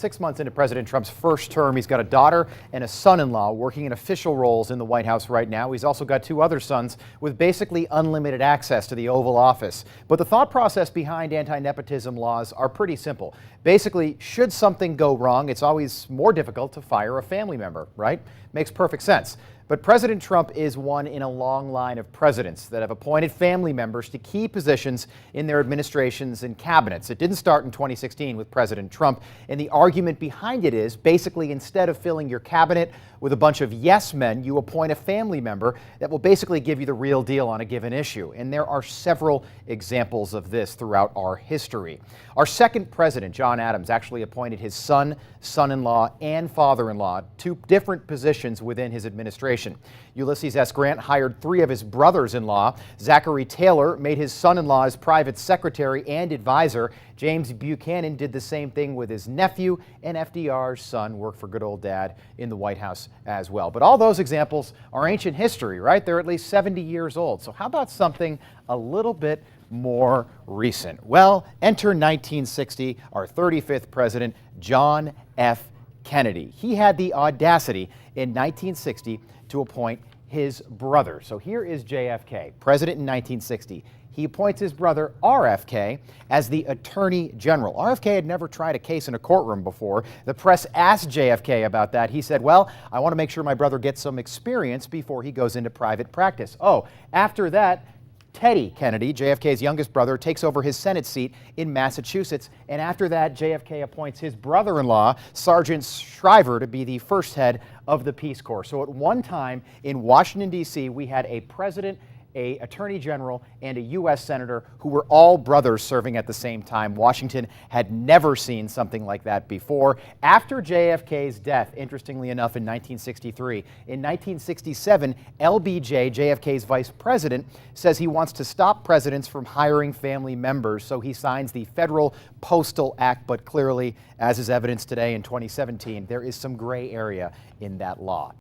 6 months into President Trump's first term, he's got a daughter and a son-in-law working in official roles in the White House right now. He's also got two other sons with basically unlimited access to the Oval Office. But the thought process behind anti-nepotism laws are pretty simple. Basically, should something go wrong, it's always more difficult to fire a family member, right? Makes perfect sense. But President Trump is one in a long line of presidents that have appointed family members to key positions in their administrations and cabinets. It didn't start in 2016 with President Trump, and the argument behind it is basically instead of filling your cabinet with a bunch of yes men, you appoint a family member that will basically give you the real deal on a given issue. And there are several examples of this throughout our history. Our second president, John Adams, actually appointed his son, son-in-law, and father-in-law to different positions within his administration. Ulysses S. Grant hired three of his brothers-in-law. Zachary Taylor made his son-in-law his private secretary and advisor. James Buchanan did the same thing with his nephew, and FDR's son worked for good old dad in the White House as well. But all those examples are ancient history, right? They're at least 70 years old. So how about something a little bit more recent? Well, enter 1960, our 35th president, John F. Kennedy. He had the audacity in 1960 to appoint his brother. So here is JFK, president in 1960. He appoints his brother, RFK, as the Attorney General. RFK had never tried a case in a courtroom before. The press asked JFK about that. He said, well, I want to make sure my brother gets some experience before he goes into private practice. Oh, after that, Teddy Kennedy, JFK's youngest brother, takes over his Senate seat in Massachusetts. And after that, JFK appoints his brother-in-law, Sergeant Shriver, to be the first head of the Peace Corps. So at one time in Washington, D.C., we had a president, an attorney general, and a U.S. senator who were all brothers serving at the same time. Washington had never seen something like that before. After JFK's death, interestingly enough, in 1963, in 1967, LBJ, JFK's vice president, says he wants to stop presidents from hiring family members, so he signs the Federal Postal Act. But clearly, as is evidenced today in 2017, there is some gray area in that law.